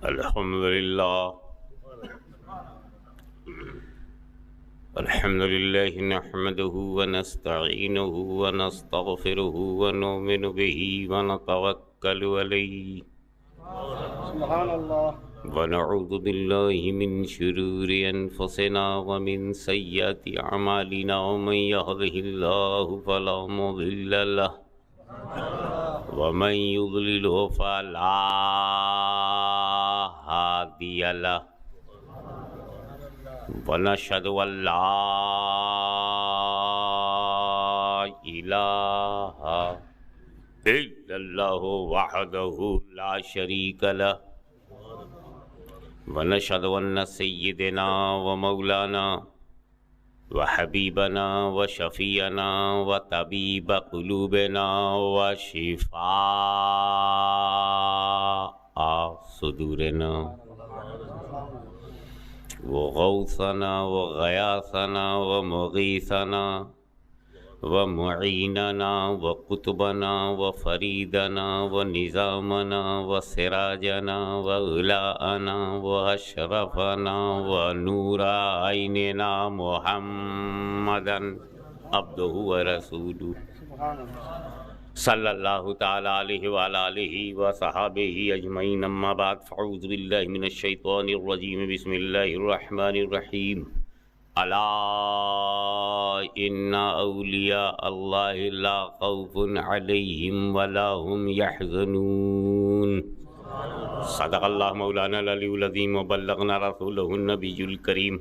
الحمد لله نحمده ونستعينه ونستغفره ونؤمن به ونتوكل عليه سبحان الله ونعوذ بالله من شرور أنفسنا ومن سيئات أعمالنا ومن يهده الله فلا مضل له ومن يضلله فلا هادي له ونشهد أن لا إله إلا الله وحده لا شريك له ونشهد أن سيدنا ومولانا وحبيبنا وشفيعنا وطبيب قلوبنا وشفاء صدورنا وغوثنا وغياثنا ومغيثنا ومعيننا وقطبنا وفريدنا ونظامنا وسراجنا وغلاءنا وأشرفنا ونور عيننا محمدا عبده ورسوله صلی اللہ تعالی علیہ وعلی آلہ وصحابہ اجمعین اما بعد فاعوذ باللہ من الشیطان الرجیم بسم اللہ الرحمن الرحیم الا ان اولیاء اللہ لا خوف علیہم ولا هم يحزنون صدق اللہ مولانا العلی العظیم وبلغنا رسولہ النبی الکریم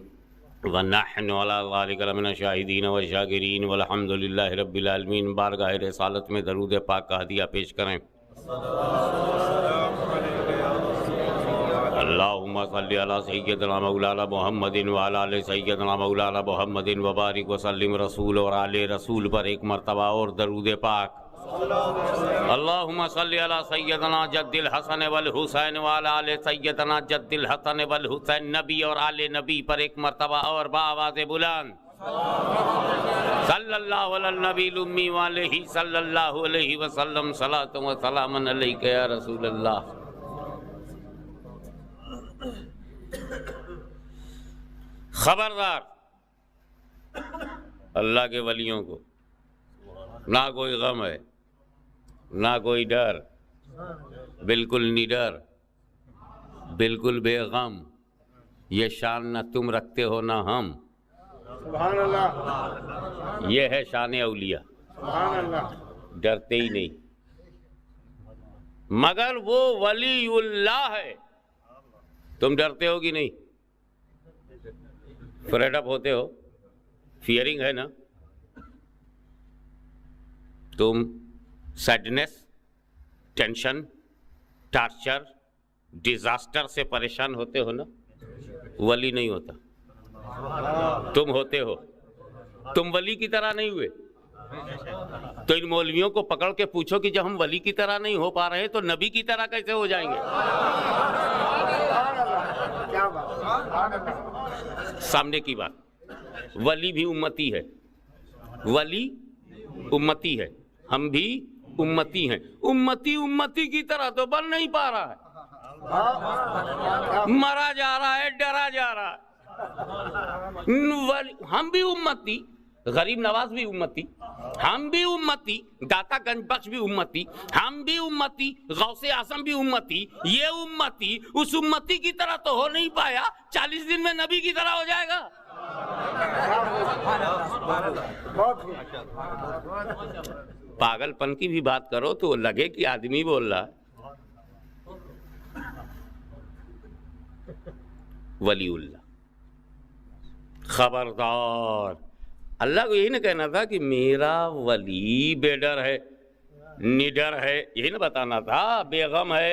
ونحن علی ذلک لمن الشاہدین والشاکرین والحمد للہ رب العالمین۔ بارگاہ رسالت میں درود پاک کا ہدیہ پیش کریں۔ اللہم صلی علی سیدنا مولانا محمد وعلی آل سیدنا مولانا محمد وبارک وسلم رسول اور آل رسول پر ایک مرتبہ اور درود پاک۔ اللہم صلی علی سیدنا جد الحسن والحسین وعلی آل سیدنا جد الحسن والحسین، نبی اور آل نبی پر ایک مرتبہ اور بآواز بلند صلی اللہ علی النبی الامی وعلیہ صلی اللہ علیہ وسلم صلاۃ و سلام علیک یا رسول اللہ۔ خبردار اللہ کے ولیوں کو نہ کوئی غم ہے نہ کوئی ڈر، بالکل نڈر، بالکل بے غم۔ یہ شان نہ تم رکھتے ہو نہ ہم، سبحان اللہ یہ ہے شان اولیاء۔ سبحان اللہ ڈرتے ہی نہیں، مگر وہ ولی اللہ ہے۔ تم ڈرتے ہو کہ نہیں؟ فریڈ اپ ہوتے ہو؟ فیئرنگ ہے نا؟ تم سیڈنس، ٹینشن، ٹارچر، ڈیزاسٹر سے پریشان ہوتے ہو نا؟ ولی نہیں ہوتا، تم ہوتے ہو۔ تم ولی کی طرح نہیں ہوئے تو ان مولویوں کو پکڑ کے پوچھو کہ جب ہم ولی کی طرح نہیں ہو پا رہے تو نبی کی طرح کیسے ہو جائیں گے؟ سامنے کی بات، ولی بھی امتی ہے، ولی امتی ہے، ہم بھی امتی ہیں۔ امتی کی طرح تو بن نہیں پا رہا ہے، مرا جا رہا ہے، ڈرا جا رہا ہے۔ ہم بھی امتی، غریب نواز بھی امتی، ہم بھی امتی، داتا گنج بخش بھی امتی، ہم بھی امتی، غوث اعظم بھی امتی۔ یہ امتی اس امتی کی طرح تو ہو نہیں پایا، 40 دن میں نبی کی طرح ہو جائے گا۔ پاگل پن کی بھی بات کرو تو لگے کہ آدمی بول رہا ہے۔ ولی اللہ، خبردار۔ اللہ کو یہی نہ کہنا تھا کہ میرا ولی بے ڈر ہے، نڈر ہے، یہی نہ بتانا تھا، بے غم ہے۔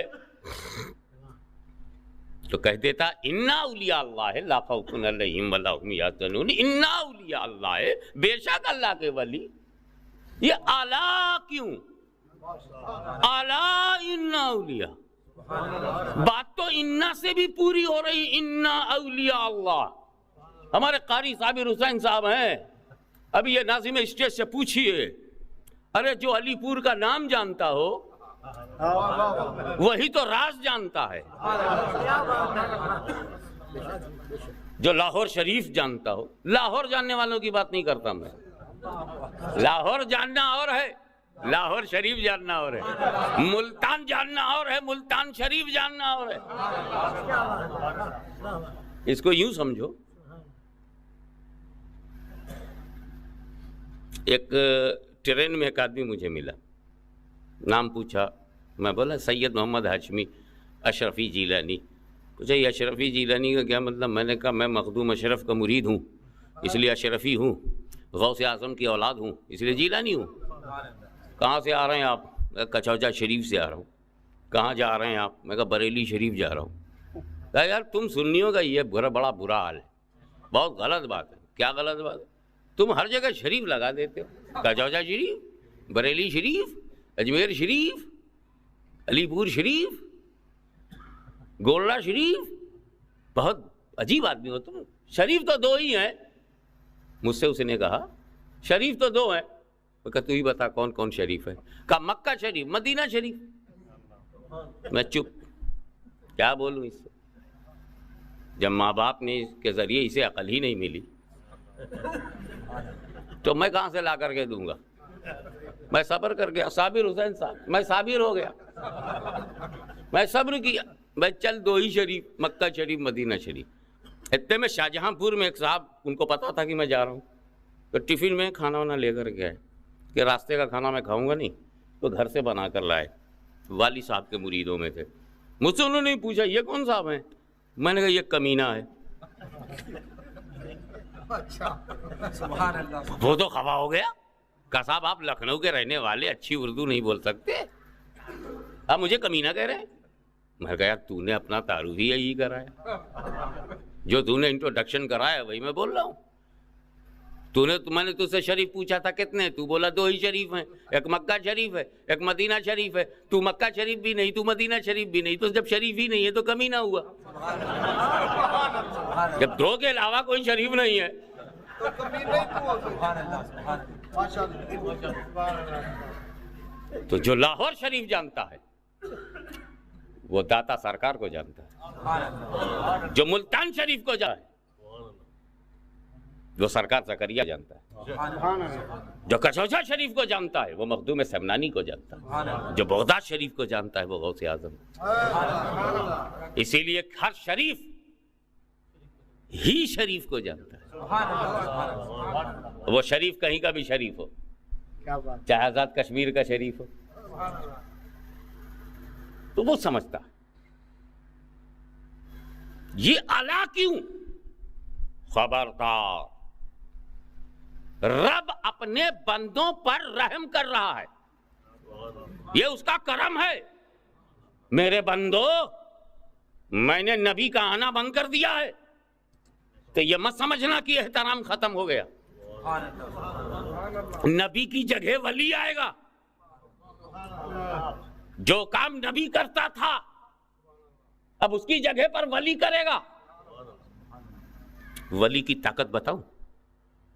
تو کہہ دیتا انا اولیاء اللہ لا خوف علیہم ولا هم یحزنون، انا اولیاء اللہ، بے شک اللہ کے ولی۔ یہ اعلیٰ کیوں؟ اعلیٰ انا اولیاء، بات تو انا سے بھی پوری ہو رہی، انا اولیاء اللہ۔ ہمارے قاری صابر حسین صاحب ہیں، ابھی یہ ناظم اسٹیج سے پوچھئے، ارے جو علی پور کا نام جانتا ہو وہی تو راز جانتا ہے جو لاہور شریف جانتا ہو. لاہور جاننے والوں کی بات نہیں کرتا میں. لاہور جاننا اور ہے، لاہور شریف جاننا اور ہے، ملتان جاننا اور ہے، ملتان شریف جاننا اور ہے. اس کو یوں سمجھو، ایک ٹرین میں ایک آدمی مجھے ملا، نام پوچھا، میں بولا سید محمد ہاشمی اشرفی جیلانی. پوچھا یہ اشرفی جیلانی کا کیا مطلب؟ میں نے کہا میں مخدوم اشرف کا مرید ہوں اس لیے اشرفی ہوں، غوث اعظم کی اولاد ہوں اس لیے جیلانی ہوں. کہاں سے آ رہے ہیں آپ؟ میں کچوچا شریف سے آ رہا ہوں. کہاں جا رہے ہیں آپ؟ میں کہا بریلی شریف جا رہا ہوں. کہا یار تم سنیوں کا یہ بڑا برا حال ہے، بہت غلط بات ہے. کیا غلط بات ہے؟ تم ہر جگہ شریف لگا دیتے ہو، کچوچا شریف، بریلی شریف، اجمیر شریف، علی پور شریف، گولڑا شریف. بہت عجیب آدمی ہو تم. شریف تو دو ہی ہیں. مجھ سے اس نے کہا شریف تو دو ہیں. میں کہا تو ہی بتا کون کون شریف ہے. کہا مکہ شریف، مدینہ شریف. میں چپ، کیا بولوں اس سے؟ جب ماں باپ نے اس کے ذریعے اسے عقل ہی نہیں ملی تو میں کہاں سے لا کر کے دوں گا؟ میں صبر کر گیا. صابر حسین صاحب، میں صابر ہو گیا، میں صبر کیا. میں چل دو ہی شریف، مکہ شریف، مدینہ شریف. اتنے میں شاہجہاں پور میں ایک صاحب، ان کو پتا تھا کہ میں جا رہا ہوں، تو ٹفن میں کھانا وانا لے کر کے آئے کہ راستے کا کھانا میں کھاؤں گا نہیں، تو گھر سے بنا کر لائے. والی صاحب کے مریدوں میں تھے. مجھ سے انہوں نے پوچھا یہ کون صاحب ہیں؟ میں نے کہا یہ کمینہ ہے. وہ تو خفا ہو گیا. کہا صاحب آپ لکھنؤ کے رہنے والے، اچھی اردو نہیں بول سکتے، آپ مجھے کمینہ کہہ رہے ہیں؟ میں کہا یار تو نے اپنا تعارف ہی یہی کرایا، جو تو نے انٹروڈکشن کرایا وہی میں بول رہا ہوں. میں نے تجھ سے شریف پوچھا تھا کتنے، تو بولا دو ہی شریف ہیں، ایک مکہ شریف ہے ایک مدینہ شریف ہے. تو مکہ شریف بھی نہیں، تو مدینہ شریف بھی نہیں، تو جب شریف ہی نہیں ہے تو کمینہ ہوا. جب دو کے علاوہ کوئی شریف نہیں ہے تو جو لاہور شریف جانتا ہے وہ داتا سرکار کو جانتا ہے، جو ملتان شریف کو جانتا ہے وہ سرکار زکریا جانتا ہے، جو کچوچا شریف کو جانتا ہے وہ مخدوم سمنانی کو جانتا ہے، جو بغداد شریف کو جانتا ہے وہ غوث اعظم. اسی لیے ہر شریف ہی شریف کو جانتا ہے. وہ شریف کہیں کا بھی شریف ہو، چاہے آزاد کشمیر کا شریف ہو، تو وہ سمجھتا یہ اعلیٰ کیوں؟ خبردار، رب اپنے بندوں پر رحم کر رہا ہے، یہ اس کا کرم ہے. میرے بندو، میں نے نبی کا آنا بند کر دیا ہے تو یہ مت سمجھنا کہ احترام ختم ہو گیا. نبی کی جگہ ولی آئے گا. جو کام نبی کرتا تھا اب اس کی جگہ پر ولی کرے گا. ولی کی طاقت بتاؤں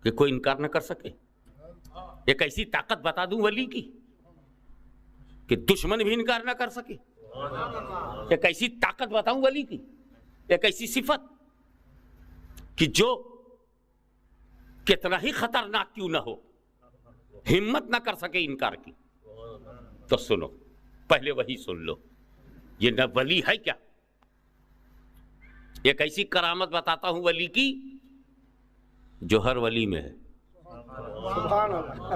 کہ کوئی انکار نہ کر سکے. ایک ایسی طاقت بتا دوں ولی کی کہ دشمن بھی انکار نہ کر سکے. ایک ایسی طاقت بتاؤں ولی کی، ایک ایسی صفت کہ جو کتنا ہی خطرناک کیوں نہ ہو ہمت نہ کر سکے انکار کی. تو سنو، پہلے وہی سن لو، یہ نہ ولی ہے کیا. ایک ایسی کرامت بتاتا ہوں ولی کی جو ہر ولی میں ہے.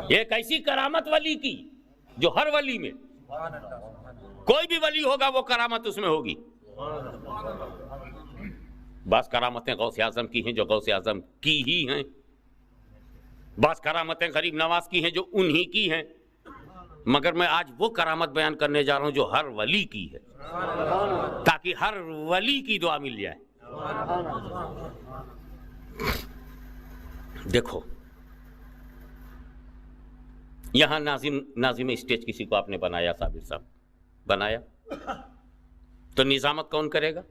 ایک ایسی کرامت ولی کی جو ہر ولی میں، کوئی بھی ولی ہوگا وہ کرامت اس میں ہوگی. بعض کرامتیں غوث اعظم کی ہیں جو غوث اعظم کی ہی ہیں، بعض کرامتیں غریب نواز کی ہیں جو انہی کی ہیں، مگر میں آج وہ کرامت بیان کرنے جا رہا ہوں جو ہر ولی کی ہے، تاکہ ہر ولی کی دعا مل جائے. دیکھو یہاں ناظم اسٹیج کسی کو آپ نے بنایا، صابر صاحب بنایا، تو نظامت کون کرے گا؟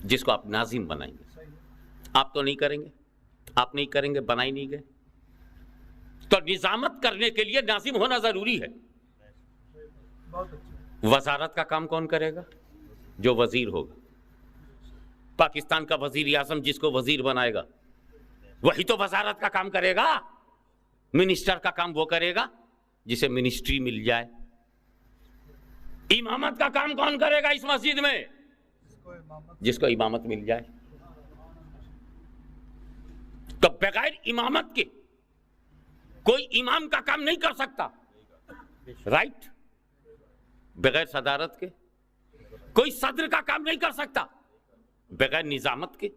جس کو آپ ناظم بنائیں گے. آپ تو نہیں کریں گے، آپ نہیں کریں گے، بنائی نہیں گئے. تو نظامت کرنے کے لیے ناظم ہونا ضروری ہے. وزارت کا کام کون کرے گا؟ جو وزیر ہوگا. پاکستان کا وزیر اعظم جس کو وزیر بنائے گا وہی تو وزارت کا کام کرے گا. منسٹر کا کام وہ کرے گا جسے منسٹری مل جائے. امامت کا کام کون کرے گا اس مسجد میں؟ جس کو امامت مل جائے. تو بغیر امامت کے کوئی امام کا کام نہیں کر سکتا. رائٹ. بغیر صدارت کے کوئی صدر کا کام نہیں کر سکتا. بغیر نظامت کے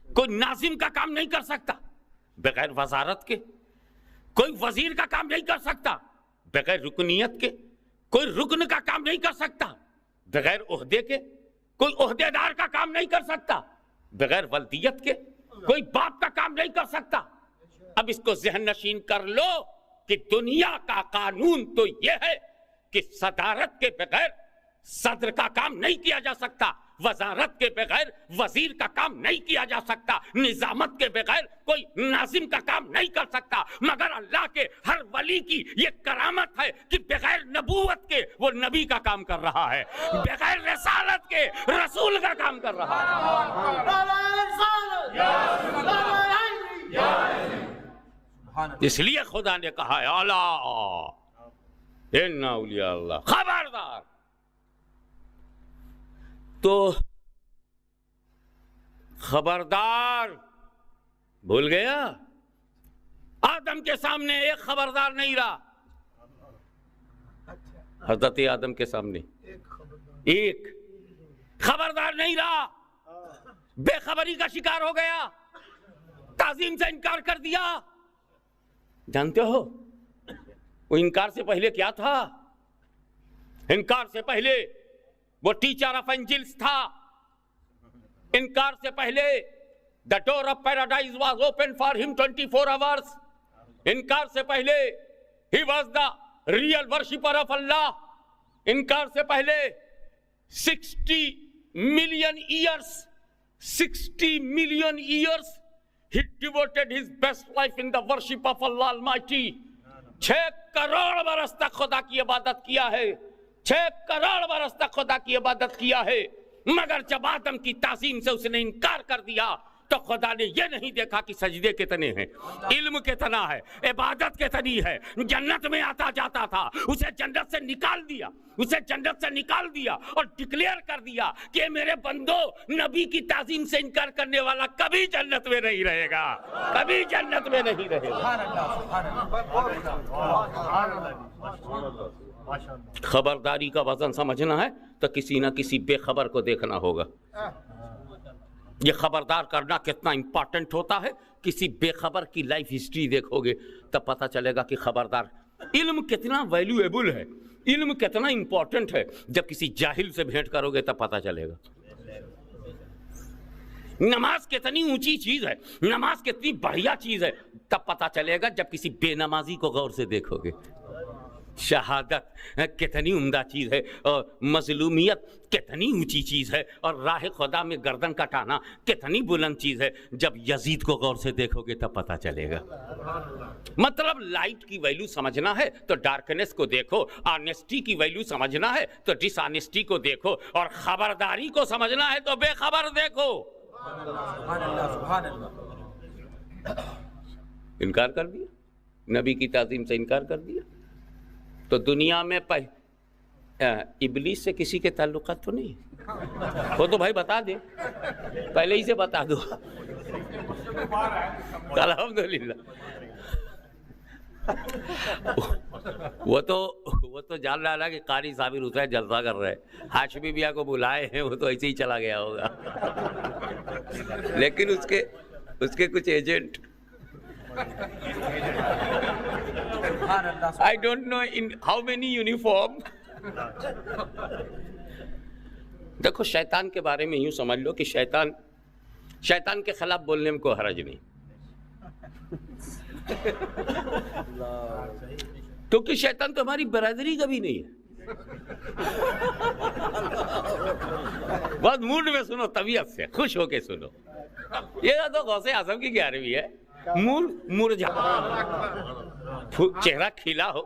کوئی ناظم کا کام نہیں کر سکتا. بغیر وزارت کے کوئی وزیر کا کام نہیں کر سکتا. بغیر رکنیت کے کوئی رکن کا کام نہیں کر سکتا. بغیر عہدے کے کوئی عہدے دار کا کام نہیں کر سکتا. بغیر ولدیت کے کوئی باپ کا کام نہیں کر سکتا. اب اس کو ذہن نشین کر لو کہ دنیا کا قانون تو یہ ہے کہ صدارت کے بغیر صدر کا کام نہیں کیا جا سکتا. وزارت کے بغیر وزیر کا کام نہیں کیا جا سکتا. نظامت کے بغیر کوئی ناظم کا کام نہیں کر سکتا. مگر اللہ کے ہر ولی کی یہ کرامت ہے کہ بغیر نبوت کے وہ نبی کا کام کر رہا ہے. بغیر رسالت کے رسول کا کام کر رہا ہے. اس لیے خدا نے کہا ہے الا ان اولیاء اللہ. خبردار. تو خبردار بھول گیا؟ آدم کے سامنے ایک خبردار نہیں رہا. حضرت آدم کے سامنے ایک خبردار نہیں رہا. بے خبری کا شکار ہو گیا. تعظیم سے انکار کر دیا. جانتے ہو وہ انکار سے پہلے کیا تھا؟ انکار سے پہلے وہ ٹیچر آف اینجلز تھا. انکار سے پہلے the door of paradise was open for him 24 hours. انکار سے پہلے he was the real worshipper of Allah. انکار سے پہلے 60 million years he devoted his best life in the worship of Allah Almighty. 6 crore برس تک خدا کی عبادت کیا ہے. 6 کروڑ برس تک خدا کی عبادت کیا ہے. مگر جب آدم کی تعظیم سے اس نے انکار کر دیا تو خدا نے یہ نہیں دیکھا کہ سجدے کتنے ہیں, علم کتنا ہے, عبادت کتنی ہے. جنت میں آتا جاتا تھا, اسے جنت سے نکال دیا. اسے جنت سے نکال دیا اور ڈکلیئر کر دیا کہ میرے بندو, نبی کی تعظیم سے انکار کرنے والا کبھی جنت میں نہیں رہے گا. کبھی جنت میں نہیں رہے گا. خبرداری کا وزن سمجھنا ہے تو کسی نہ کسی بے خبر کو دیکھنا ہوگا. یہ خبردار کرنا کتنا امپورٹنٹ ہوتا ہے. کسی بے خبر کی لائف ہسٹری دیکھو گے تب پتہ چلے گا کہ خبردار. علم کتنا ویلیویبل ہے, علم کتنا امپورٹنٹ ہے. جب کسی جاہل سے بھیٹ کرو گے تب پتہ چلے گا. نماز کتنی اونچی چیز ہے, نماز کتنی بڑھیا چیز ہے, تب پتہ چلے گا جب کسی بے نمازی کو غور سے دیکھو گے. شہادت کتنی عمدہ چیز ہے, اور مظلومیت کتنی اونچی چیز ہے, اور راہ خدا میں گردن کٹانا کتنی بلند چیز ہے. جب یزید کو غور سے دیکھو گے تب پتہ چلے گا. مطلب لائٹ کی ویلیو سمجھنا ہے تو ڈارکنیس کو دیکھو, آنیسٹی کی ویلیو سمجھنا ہے تو ڈس آنیسٹی کو دیکھو, اور خبرداری کو سمجھنا ہے تو بے خبر دیکھو. انکار کر دیا, نبی کی تعظیم سے انکار کر دیا. تو دنیا میں ابلیس سے کسی کے تعلقات تو نہیں وہ تو بھائی بتا دے, پہلے ہی سے بتا دو. الحمدللہ. وہ تو جان رہا کہ قاری صابر حسین جلسہ کر رہے, ہاشمی بیاہ کو بلائے ہیں, وہ تو ایسے ہی چلا گیا ہوگا. لیکن اس کے کچھ agent, I don't know in how many uniform. دیکھو شیطان کے بارے میں یوں سمجھ لو کہ شیطان کے خلاف بولنے میں کوئی حرج نہیں, کیونکہ شیطان تو ہماری برادری کا بھی نہیں ہے. بہت موڈ میں سنو, طبیعت سے خوش ہو کے سنو. یہ تو غوث اعظم کی 11ویں ہے. مرجھا, چہرہ کھلا ہو,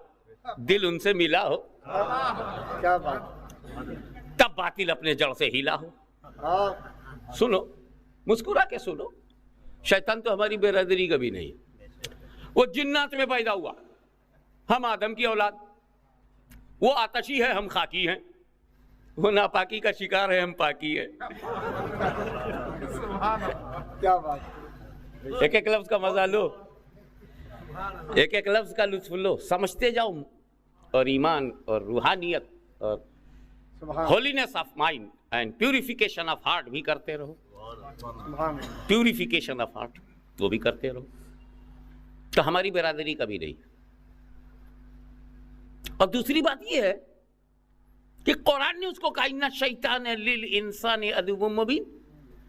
دل ان سے ملا ہو, کیا بات. تب باطل اپنے جڑ سے ہلا ہو. سنو, مسکرا کے سنو, شیطان تو ہماری برادری کا بھی نہیں, وہ جنات میں پیدا ہوا, ہم آدم کی اولاد, وہ آتشی ہے ہم خاکی ہیں, وہ ناپاکی کا شکار ہے ہم پاکی ہیں. کیا بات. ایک ایک لفظ کا مزہ لو, ایک ایک لفظ کا لطف لو, سمجھتے جاؤ, اور ایمان اور روحانیت اور holiness of mind and purification of heart بھی کرتے رہو. پیوریفیکیشن آف ہارٹ وہ بھی کرتے رہو. تو ہماری برادری کا بھی نہیں. اور دوسری بات یہ ہے کہ قرآن نے اس کو کہا ان الشیطان للانسان عدو مبین.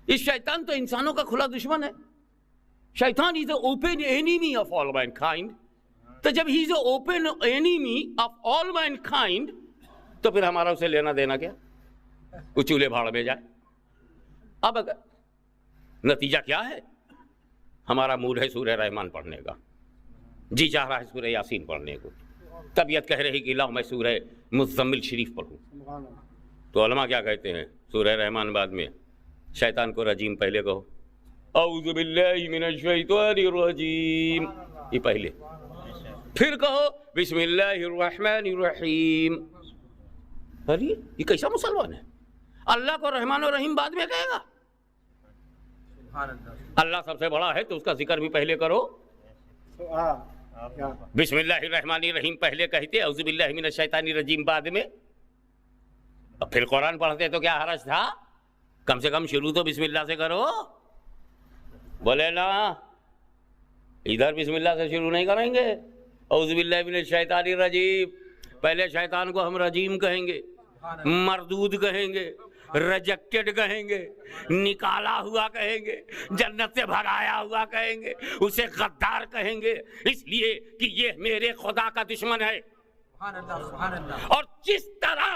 اس شیطان تو انسانوں کا کھلا دشمن ہے. شیطان is the open enemy of all mankind. تو جب he is the open enemy of all mankind, تو پھر ہمارا اسے لینا دینا کیا؟ وہ چولہے بھاڑ میں جائے. اب اگر نتیجہ کیا ہے؟ ہمارا موڈ ہے سورہ رحمان پڑھنے کا, جی چاہ رہا ہے سورہ یاسین پڑھنے کو, طبیعت کہہ رہی کہ لاؤ میں سورہ مزمل شریف پڑھوں. تو علماء کیا کہتے ہیں؟ سورہ رحمان بعد میں, شیطان کو رجیم پہلے کہو, اعوذ باللہ من الشیطان الرجیم یہ پہلے, پھر کہو بسم اللہ الرحمن الرحیم. ارے یہ کیسا مسلمان ہے؟ اللہ کو رحمان و رحیم بعد میں کہے گا. اللہ سب سے بڑا ہے تو اس کا ذکر بھی پہلے کرو. بسم اللہ الرحمن الرحیم پہلے کہتے, اعوذ باللہ من الشیطان الرجیم بعد میں. اب پھر قرآن پڑھتے تو کیا حرج تھا؟ کم سے کم شروع تو بسم اللہ سے کرو. بولے نا, ادھر بسم اللہ سے شروع نہیں کریں گے. اعوذ باللہ من الشیطان الرجیم, پہلے شیطان کو ہم رجیم کہیں گے, مردود کہیں گے, ریجیکٹڈ کہیں گے, نکالا ہوا کہیں گے, جنت سے بھگایا ہوا کہیں گے, اسے غدار کہیں گے, اس لیے کہ یہ میرے خدا کا دشمن ہے. اور جس طرح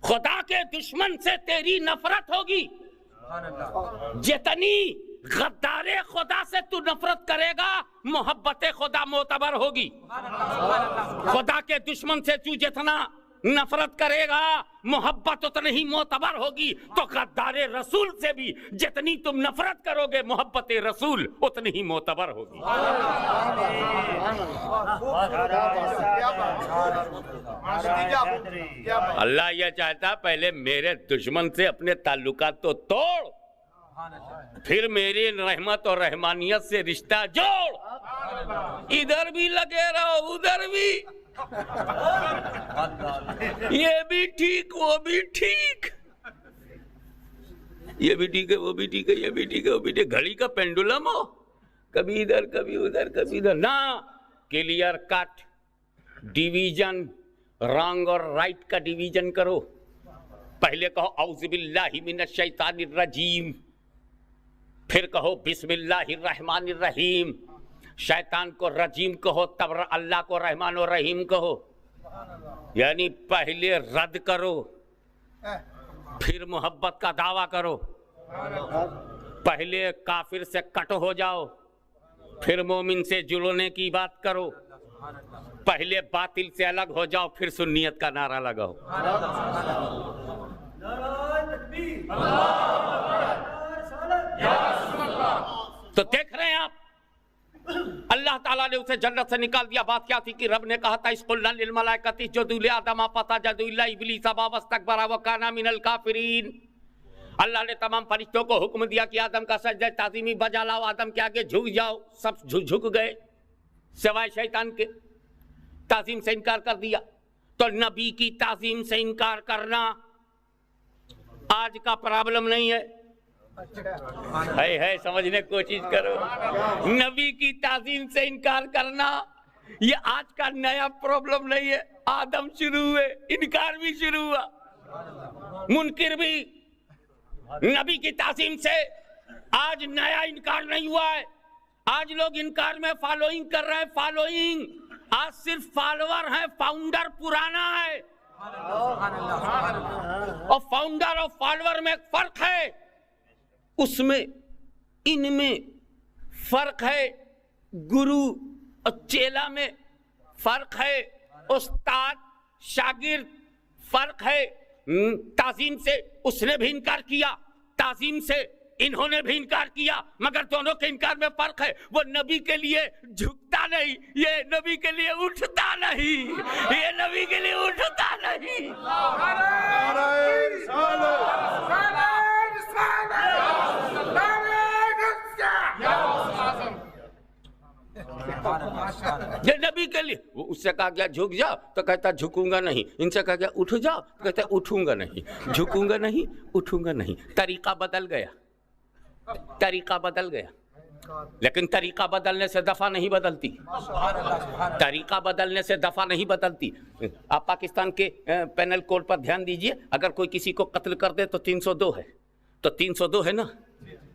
خدا کے دشمن سے تیری نفرت ہوگی, جتنی غدار خدا سے تو نفرت کرے گا, محبت خدا معتبر ہوگی. خدا کے دشمن سے تو جتنا نفرت کرے گا, محبت اتنی ہی معتبر ہوگی. تو غدار رسول سے بھی جتنی تم نفرت کرو گے, محبت رسول اتنی ہی معتبر ہوگی. اللہ یہ چاہتا پہلے میرے دشمن سے اپنے تعلقات تو توڑ, پھر میری رحمت اور رحمانیت سے رشتہ جوڑ. ادھر بھی لگے رہو, ادھر بھی, یہ بھی ٹھیک وہ بھی ٹھیک, یہ بھی ٹھیک ہے وہ بھی ٹھیک ہے, یہ بھی ٹھیک ہے وہ بھی ٹھیک. گھڑی کا پینڈولم ہو, کبھی ادھر کبھی ادھر کبھی ادھر. نہ, کلیئر کٹ ڈیویژن, رانگ اور رائٹ کا ڈیویژن کرو. پہلے کہو اعوذ باللہ من الشیطان الرجیم, پھر کہو بسم اللہ الرحمن الرحیم. شیطان کو رجیم کہو, تب اللہ کو رحمان و رحیم کہو. یعنی پہلے رد کرو, پھر محبت کا دعویٰ کرو. پہلے کافر سے کٹ ہو جاؤ, پھر مومن سے جڑنے کی بات کرو. پہلے باطل سے الگ ہو جاؤ, پھر سنیت کا نعرہ لگاؤ. تو دیکھ رہے ہیں آپ, اللہ تعالیٰ نے اسے جنت سے نکال دیا. بات کیا تھی کہ رب نے کہا تھا اس قلنا للملائکۃ اسجدوا لآدم فسجدوا الا ابلیس ابا واستکبر وکان من الکافرین. اللہ نے تمام فرشتوں کو حکم دیا کہ آدم کا سجدہ تعظیمی بجا لاؤ, آدم کے آگے جھک جاؤ. سب جھک گئے سوائے شیطان کے, تعظیم سے انکار کر دیا. تو نبی کی تعظیم سے انکار کرنا آج کا پرابلم نہیں ہے, ہے سمجھنے کی کوشش کرو. نبی کی تعظیم سے انکار کرنا یہ آج کا نیا پرابلم نہیں ہے. آدم شروع ہوئے, انکار بھی شروع ہوا, منکر بھی. نبی کی تعظیم سے آج نیا انکار نہیں ہوا ہے. آج لوگ انکار میں فالوئنگ کر رہے ہیں. فالوئنگ آج صرف فالوور ہیں, فاؤنڈر پرانا ہے. اور فاؤنڈر اور فالوور میں فرق ہے, اس میں ان میں فرق ہے. گرو اور چیلا میں فرق ہے, استاد شاگرد فرق ہے، تعظیم سے اس نے بھی انکار کیا، تعظیم سے انہوں نے بھی انکار کیا، مگر دونوں کے انکار میں فرق ہے۔ وہ نبی کے لیے جھکتا نہیں، یہ نبی کے لیے اٹھتا نہیں، یہ نبی کے لیے اٹھتا نہیں۔ یہ نبی کے لیے، اس سے کہا گیا جھک جا تو کہتا جھکوں گا نہیں، ان سے کہا گیا اٹھ جا تو کہتا اٹھوں گا نہیں، جھکوں گا نہیں، اٹھوں گا نہیں۔ طریقہ بدل گیا، طریقہ بدل گیا، لیکن طریقہ بدلنے سے دفعہ نہیں بدلتی، طریقہ بدلنے سے دفعہ نہیں بدلتی۔ آپ پاکستان کے پینل کوڈ پر دھیان دیجئے، اگر کوئی کسی کو قتل کر دے تو 302 ہے، تو 302 ہے نا،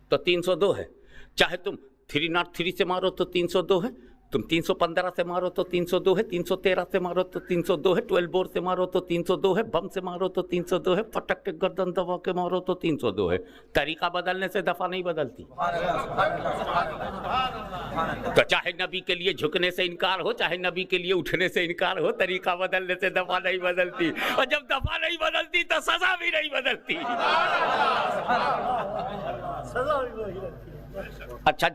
تو 302 ہے، چاہے تم 303 سے مارو تو 302 ہے، تم 315 سے مارو تو 302 ہے، 313 سے مارو تو 302 ہے، 12 بور سے مارو تو 302 ہے، بم سے مارو تو 302 ہے، پٹک کے گردن دبا کے مارو تو 302 ہے۔ طریقہ بدلنے سے دفعہ نہیں بدلتی۔ تو چاہے نبی کے لیے جھکنے سے انکار ہو، چاہے نبی کے لیے اٹھنے سے انکار ہو، طریقہ بدلنے سے دفعہ نہیں بدلتی، اور جب دفعہ نہیں بدلتی تو سزا بھی نہیں بدلتی۔ اچھا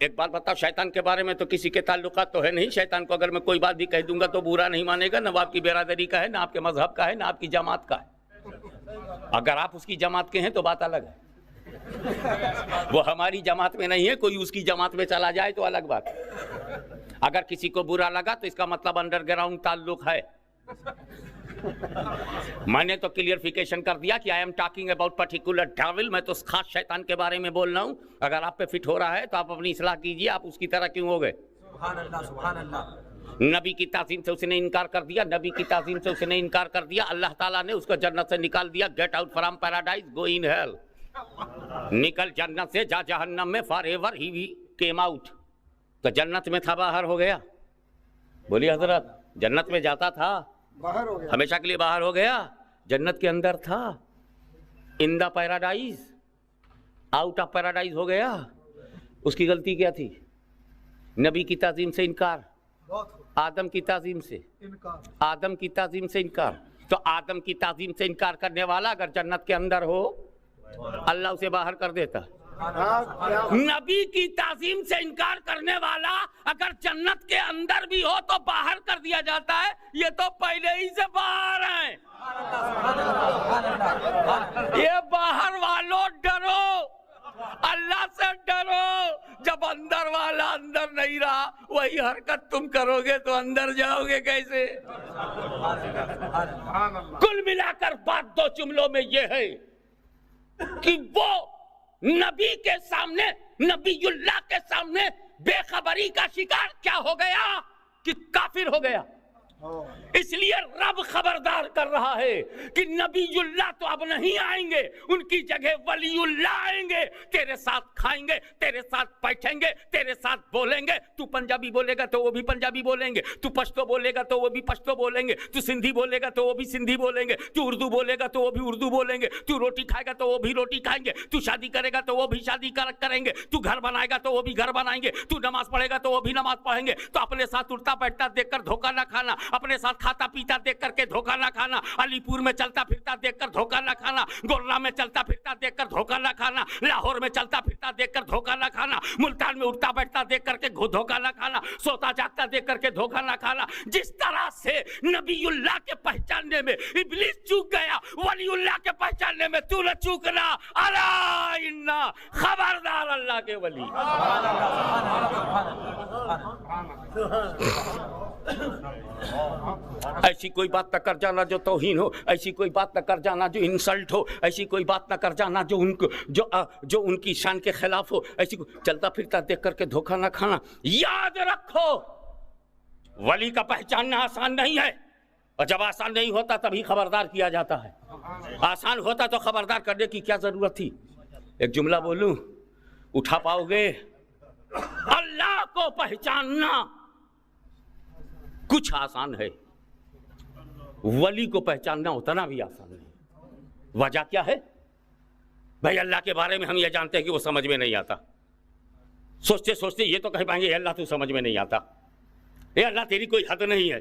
ایک بات بتاؤ، شیطان کے بارے میں تو کسی کے تعلقات تو ہے نہیں، شیطان کو اگر میں کوئی بات بھی کہہ دوں گا تو برا نہیں مانے گا، نہ وہ آپ کی برادری کا ہے، نہ آپ کے مذہب کا ہے، نہ آپ کی جماعت کا ہے۔ اگر آپ اس کی جماعت کے ہیں تو بات الگ ہے، وہ ہماری جماعت میں نہیں ہے، کوئی اس کی جماعت میں چلا جائے تو الگ بات ہے۔ اگر کسی کو برا لگا تو اس کا مطلب انڈر گراؤنڈ تعلق ہے۔ میں نے تو کلیئرفیکیشن کر دیا کہ I am talking about particular devil, میں تو خاص شیطان کے بارے میں بول رہا ہوں۔ اگر آپ پہ فٹ ہو رہا ہے تو آپ اپنی اصلاح کیجئے، آپ اس کی طرح کیوں ہو گئے؟ سبحان اللہ، سبحان اللہ۔ نبی کی تعظیم سے اس نے انکار کر دیا، نبی کی تعظیم سے اس نے انکار کر دیا، اللہ تعالیٰ نے اس کو جنت سے نکال دیا۔ Get out from paradise, go in hell, نکل جنت سے، جا جہنم میں، forever he came out. تو جنت میں تھا، باہر ہو گیا؟ بولیے حضرت، جنت میں جاتا تھا، باہر ہو گیا، ہمیشہ کے لیے باہر ہو گیا؟ جنت کے اندر تھا، in the paradise, out of paradise ہو گیا۔ اس کی غلطی کیا تھی؟ نبی کی تعظیم سے انکار، آدم کی تعظیم سے، آدم کی تعظیم سے انکار۔ تو آدم کی تعظیم سے انکار کرنے والا اگر جنت کے اندر ہو، اللہ اسے باہر کر دیتا۔ نبی کی تعظیم سے انکار کرنے والا اگر جنت کے اندر بھی ہو تو باہر کر دیا جاتا ہے۔ یہ تو پہلے ہی سے باہر ہیں۔ یہ باہر والوں ڈرو، اللہ سے ڈرو۔ جب اندر والا اندر نہیں رہا، وہی حرکت تم کرو گے تو اندر جاؤ گے کیسے؟ کل ملا کر بات دو جملوں میں یہ ہے کہ وہ نبی کے سامنے، نبی اللہ کے سامنے بے خبری کا شکار کیا ہو گیا کہ کافر ہو گیا۔ اس لیے رب خبردار کر رہا ہے کہ نبی اللہ تو اب نہیں آئیں گے، ان کی جگہ ولی اللہ آئیں گے، تیرے ساتھ کھائیں گے، تیرے ساتھ بیٹھیں گے، تیرے ساتھ بولیں گے۔ تو پنجابی بولے گا تو وہ بھی پنجابی بولیں گے، تو پشتو بولے گا تو وہ بھی پشتو بولیں گے، تو سندھی بولے گا تو وہ بھی سندھی بولیں گے، تو اردو بولے گا تو وہ بھی اردو بولیں گے، تو روٹی کھائے گا تو وہ بھی روٹی کھائیں گے، تو شادی کرے گا تو وہ بھی شادی کریں گے، تو گھر بنائے گا تو وہ بھی گھر بنائیں گے، تو نماز پڑھے گا تو وہ بھی نماز پڑھیں گے۔ تو اپنے ساتھ اٹھتا بیٹھتا دیکھ کر دھوکہ نہ کھانا، اپنے ساتھ کھاتا پیتا دیکھ کر کے دھوکہ نہ کھانا، علی پور میں چلتا پھرتا دیکھ کر دھوکہ نہ کھانا، گورنا میں چلتا پھرتا دیکھ کر دھوکہ نہ کھانا، لاہور میں چلتا پھرتا دیکھ کر دھوکہ نہ کھانا، ملتان میں اٹھتا بیٹھتا دیکھ کر کے دھوکہ نہ کھانا، سوتا جاگتا دیکھ کر کے دھوکہ نہ کھانا۔ جس طرح سے نبی اللہ کے پہچاننے میں ابلیس چوک گیا، ولی اللہ کے پہچاننے میں تو نہ چوکنا۔ الا انا، خبردار اللہ کے ولی۔ ایسی کوئی بات نہ کر جانا جو توہین ہو، ایسی کوئی بات نہ کر جانا جو انسلٹ ہو، ایسی کوئی بات نہ کر جانا جو ان کی شان کے خلاف ہو، ایسی چلتا پھرتا دیکھ کر کے دھوکہ نہ کھانا۔ یاد رکھو، ولی کا پہچاننا آسان نہیں ہے، اور جب آسان نہیں ہوتا تبھی خبردار کیا جاتا ہے۔ آسان ہوتا تو خبردار کرنے کی کیا ضرورت تھی؟ ایک جملہ بولوں، اٹھا پاؤ گے؟ اللہ کو پہچاننا کچھ آسان ہے، ولی کو پہچاننا اتنا بھی آسان نہیں۔ وجہ کیا ہے؟ بھائی اللہ کے بارے میں ہم یہ جانتے ہیں کہ وہ سمجھ میں نہیں آتا، سوچتے سوچتے یہ تو کہہ پائیں گے اللہ تو سمجھ میں نہیں آتا، اے اللہ تیری کوئی حد نہیں ہے،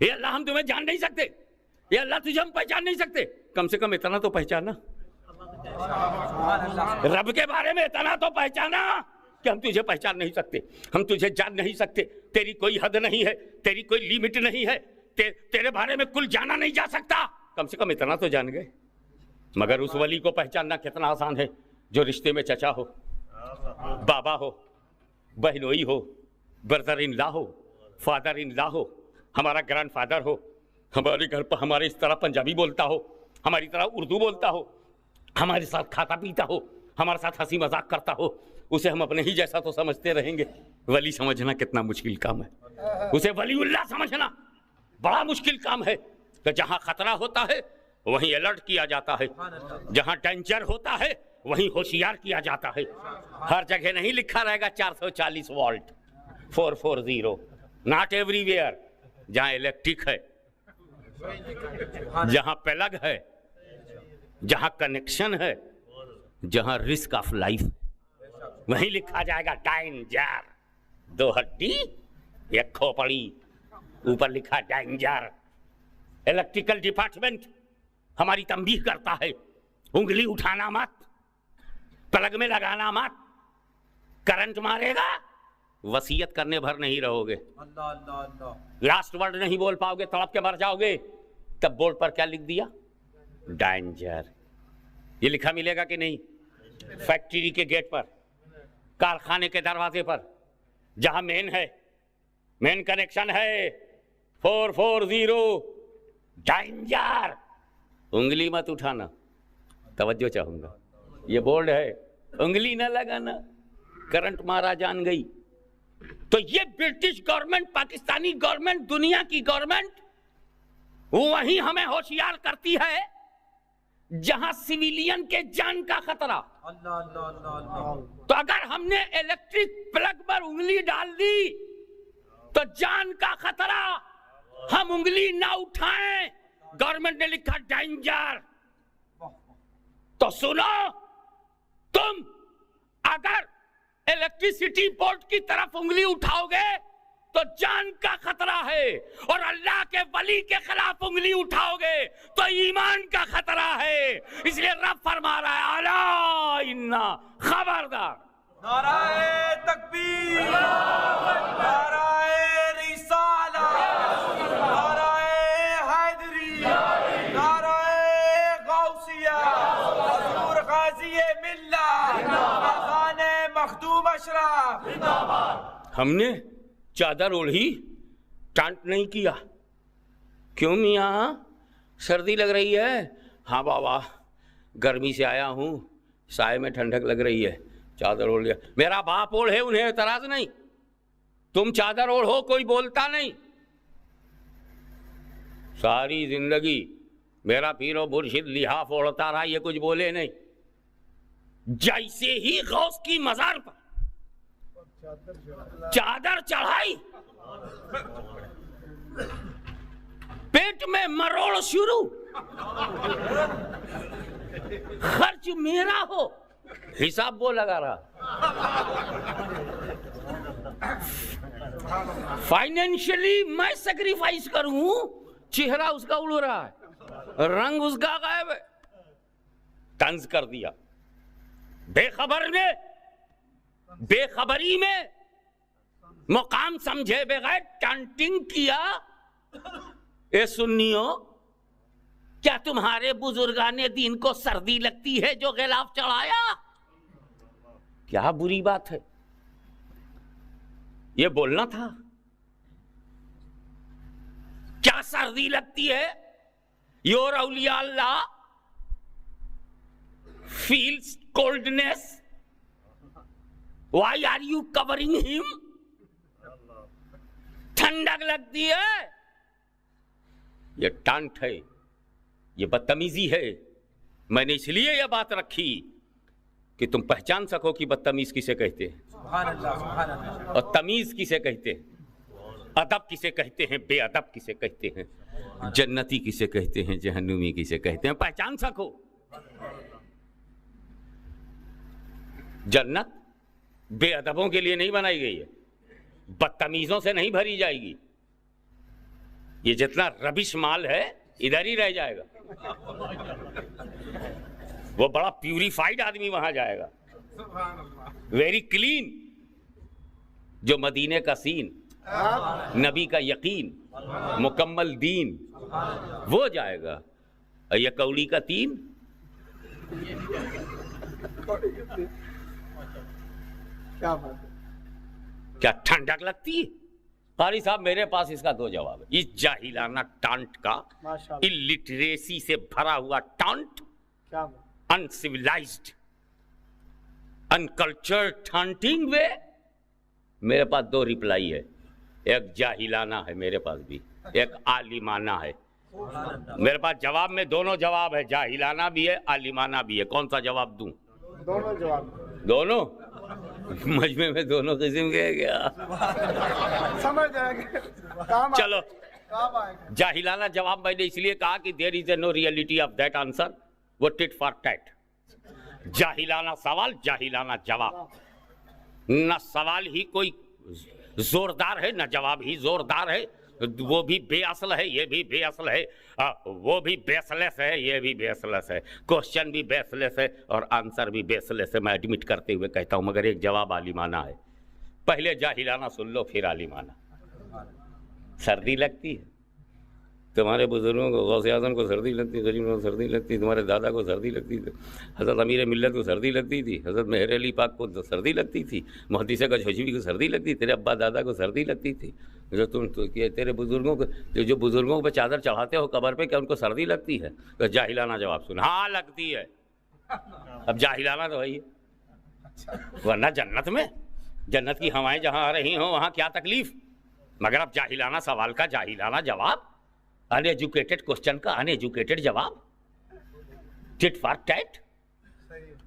اے اللہ ہم تمہیں جان نہیں سکتے، اے اللہ تجھے ہم پہچان نہیں سکتے، کم سے کم اتنا تو پہچانا، رب کے بارے میں اتنا تو پہچانا کہ ہم تجھے پہچان نہیں سکتے، ہم تجھے جان نہیں سکتے، تیری کوئی حد نہیں ہے، تیری کوئی لیمٹ نہیں ہے، تیرے بارے میں کل جانا نہیں جا سکتا، کم سے کم اتنا تو جان گئے۔ مگر اس ولی کو پہچاننا کتنا آسان ہے جو رشتے میں چچا ہو، بابا ہو، بہنوئی ہو، brother in law who, father in لا ہو، ہمارا گرینڈ فادر ہو، ہمارے گھر پر ہمارے اس طرح پنجابی بولتا ہو، ہماری طرح اردو بولتا ہو، ہمارے ساتھ کھاتا پیتا ہو، ہمارے ساتھ ہنسی مذاق کرتا ہو، اسے ہم اپنے ہی جیسا تو سمجھتے رہیں گے۔ ولی سمجھنا کتنا مشکل کام ہے، اسے ولی اللہ سمجھنا بڑا مشکل کام ہے کہ جہاں خطرہ ہوتا ہے وہیں الرٹ کیا جاتا ہے، جہاں ڈینجر ہوتا ہے وہیں ہوشیار کیا جاتا ہے۔ ہر جگہ نہیں لکھا رہے گا 440 وولٹ 440، ناٹ ایوری ویئر۔ جہاں الیکٹرک ہے، جہاں پلگ ہے، جہاں کنیکشن ہے، جہاں رسک آف لائف، وہیں لکھا جائے گا ڈینجر، 2 ہڈی 1 کھوپڑی، اوپر لکھا ڈینجر۔ الیکٹریکل ڈپارٹمنٹ ہماری تنبیہ کرتا ہے، انگلی اٹھانا مت، پلگ میں لگانا مت، کرنٹ مارے گا، وصیت کرنے بھر نہیں رہو گے، اللہ اللہ اللہ، لاسٹ ورڈ نہیں بول پاؤ گے، تڑپ کے مر جاؤ گے۔ تب بورڈ پر کیا لکھ دیا؟ ڈینجر۔ یہ لکھا ملے گا کہ نہیں؟ فیکٹری کے گیٹ پر، کارخانے کے دروازے پر، جہاں مین کنیکشن ہے 440 ڈینجر، انگلی مت اٹھانا، توجہ چاہوں گا، یہ بورڈ ہے، انگلی نہ لگانا، کرنٹ مارا جان گئی۔ تو یہ برٹش گورنمنٹ، پاکستانی گورنمنٹ، دنیا کی گورنمنٹ وہیں ہمیں ہوشیار کرتی ہے جہاں سویلین کے جان کا خطرہ۔ اللہ اللہ اللہ اللہ، تو اگر ہم نے الیکٹرک پلگ پر انگلی ڈال دی تو جان کا خطرہ، ہم انگلی نہ اٹھائیں، گورنمنٹ نے لکھا ڈینجر۔ تو سنو، تم اگر الیکٹریسٹی بورڈ کی طرف انگلی اٹھاؤ گے تو جان کا خطرہ ہے، اور اللہ کے ولی کے خلاف انگلی اٹھاؤ گے تو ایمان کا خطرہ ہے۔ اس لیے رب فرما رہا ہے الا انا، خبردار، نعرہ تکبیر، نعرہ رسالہ، نعرہ حیدری، نعرہ غوثیہ، حضور غازی ملت، خان مخدوم اشرف۔ ہم نے چادر اوڑھی، ٹانٹ نہیں کیا۔ کیوں میاں سردی لگ رہی ہے؟ ہاں بابا گرمی سے آیا ہوں، سائے میں ٹھنڈک لگ رہی ہے، چادر اوڑھ لیا۔ میرا باپ اوڑھے انہیں اعتراض نہیں، تم چادر اوڑھو کوئی بولتا نہیں۔ ساری زندگی میرا پیر و مرشد لحاف اوڑھتا رہا، یہ کچھ بولے نہیں۔ جیسے ہی غوث کی مزار پر چادر چڑھائی، پیٹ میں مروڑ شروع، خرچ میرا ہو، حساب وہ لگا رہا، فائنینشلی میں سیکریفائس کروں، چہرہ اس کا اڑ رہا ہے، رنگ اس کا غائب ہے۔ طنز کر دیا، بے خبری میں مقام سمجھے بغیر ٹانٹنگ کیا۔ اے سنیو، کیا تمہارے بزرگان دین کو سردی لگتی ہے جو غلاف چڑھایا؟ کیا بری بات ہے، یہ بولنا تھا۔ کیا سردی لگتی ہے؟ یور اولیاء اللہ feels coldness, why are you covering him? ٹھنڈک لگتی ہے، یہ ٹانٹ ہے، یہ بدتمیزی ہے۔ میں نے اس لیے یہ بات رکھی کہ تم پہچان سکو کہ بدتمیز کسے کہتے ہیں، سبحان اللہ سبحان اللہ، اور تمیز کسے کہتے ہیں، ادب کسے کہتے ہیں، بے ادب کسے کہتے ہیں، جنتی کسے کہتے ہیں، جہنمی کسے کہتے ہیں، پہچان سکو۔ جنت بے ادبوں کے لیے نہیں بنائی گئی ہے، بدتمیزوں سے نہیں بھری جائے گی۔ یہ جتنا ربش مال ہے ادھر ہی رہ جائے گا. وہ بڑا پیوریفائڈ آدمی وہاں جائے گا, ویری کلین. جو مدینے کا سین, نبی کا یقین, مکمل دین, وہ جائے گا. یہ کوڑی کا تین, کیا ٹھنڈک لگتی ہے؟ قاری صاحب میرے پاس اس کا دو جواب ہے. اس جاہلانہ ٹانٹ کا, الٹریسی سے بھرا ہوا ٹانٹ, انسیولائزڈ انکلچرڈ ٹانٹنگ وے, میرے پاس دو ریپلائی ہے. ایک جاہلانہ ہے میرے پاس بھی, ایک عالمانہ ہے. میرے پاس جواب میں دونوں جواب ہے, جاہلانہ بھی ہے عالمانہ بھی ہے. کون سا جواب دوں؟ دونوں جواب. دونوں مجمع میں دونوں قسم کے گیا. سمجھ جائیں گے. چلو جاہلانہ جواب میں نے اس لیے کہا کہ دیر از اے نو ریئلٹی آف دیٹ آنسر. وہ ٹٹ فار ٹیٹ. جاہلانہ سوال, جاہلانہ جواب. نہ سوال ہی کوئی زوردار ہے, نہ جواب ہی زوردار ہے. وہ بھی بے اصل ہے, یہ بھی بے اصل ہے. وہ بھی بیس لیس ہے, یہ بھی بیس لیس ہے. کوشچن بھی بیس لیس ہے اور آنسر بھی بیس لیس ہے. میں ایڈمٹ کرتے ہوئے کہتا ہوں, مگر ایک جواب عالمانہ ہے. پہلے جاہلانہ سن لو پھر عالمانہ. سردی لگتی ہے تمہارے بزرگوں کو, غوث اعظم کو سردی لگتی, غریبوں کو سردی لگتی, تمہارے دادا کو سردی لگتی تھی, حضرت امیر ملت کو سردی لگتی تھی, حضرت مہر علی پاک کو سردی لگتی تھی, محدث کشمیری کو سردی لگتی, تیرے ابا دادا کو سردی لگتی تھی. جو تم تیرے بزرگوں کو, جو بزرگوں پہ چادر چڑھاتے ہو قبر پہ, کیا ان کو سردی لگتی ہے؟ تو جاہلانہ جواب سن, ہاں لگتی ہے. اب جاہلانہ تو وہی ہے, ورنہ جنت میں, جنت کی ہوائیں جہاں آ رہی ہوں وہاں کیا تکلیف. مگر اب جاہلانہ سوال کا جاہلانہ جواب, ان ایجوکیٹڈ کوشچن کا ان ایجوکیٹڈ جواب, ٹٹ فار ٹیٹ,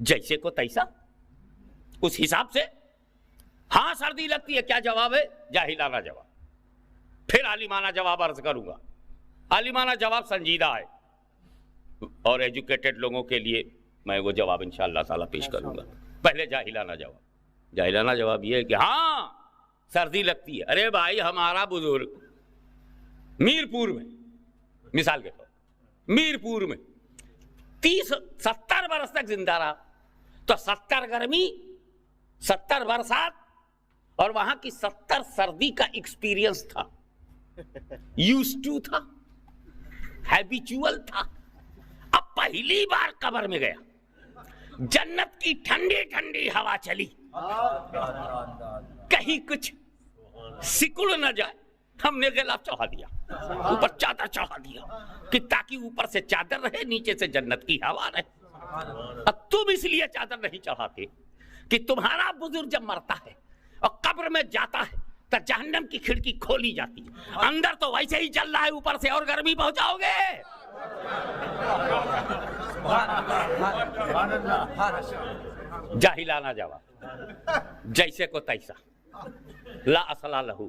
جیسے کو تیسا, اس حساب سے. ہاں سردی لگتی ہے, کیا جواب ہے؟ جاہلانہ جواب. پھر عالمانہ جواب عرض کروں گا. عالمانہ جواب سنجیدہ ہے اور ایجوکیٹڈ لوگوں کے لیے میں وہ جواب انشاءاللہ تعالیٰ پیش کروں گا. پہلے جاہلانہ جواب. جاہلانہ جواب یہ ہے کہ ہاں سردی لگتی ہے. ارے بھائی ہمارا بزرگ میرپور میں, مثال کے طور میرپور میں 30-70 برس تک زندہ رہا, تو 70 گرمی, 70 برسات اور وہاں کی 70 سردی کا ایکسپیرینس تھا, یوزڈ ٹو تھا, ہیبیچول تھا. اب پہلی بار قبر میں گیا, جنت کی ٹھنڈی ٹھنڈی ہوا چلی, کہیں کچھ سکڑ نہ جائے, ہم نے غلاف چڑھا دیا, اوپر چادر چڑھا دیا کہ تاکہ اوپر سے چادر رہے, نیچے سے جنت کی ہوا رہے. اب تم اس لیے چادر نہیں چڑھاتے کہ تمہارا بزرگ جب مرتا ہے اور قبر میں جاتا ہے تو جہنم کی کھڑکی کھولی جاتی ہے, اندر تو ویسے ہی چل رہا ہے, اوپر سے اور گرمی پہنچاؤ گے. جاہلانہ جواب, جیسے کو تیسا, لا اصلا لہو,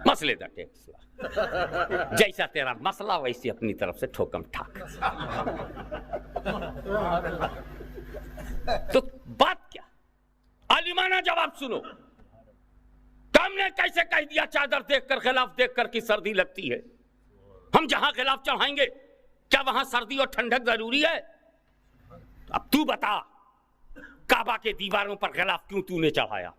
مسئلے دا ٹیکسلا, جیسا تیرا مسئلہ ویسے اپنی طرف سے ٹھوکم ٹھاک. تو بات کیا؟ عالمانہ جواب سنو. ہم نے کیسے کہہ دیا چادر دیکھ کر, خلاف دیکھ کر کی سردی لگتی ہے؟ ہم جہاں خلاف چڑھائیں گے کیا وہاں سردی اور ٹھنڈک ضروری ہے؟ اب تو بتا, کعبہ کے دیواروں پر غلاف کیوں تو نے چڑھایا؟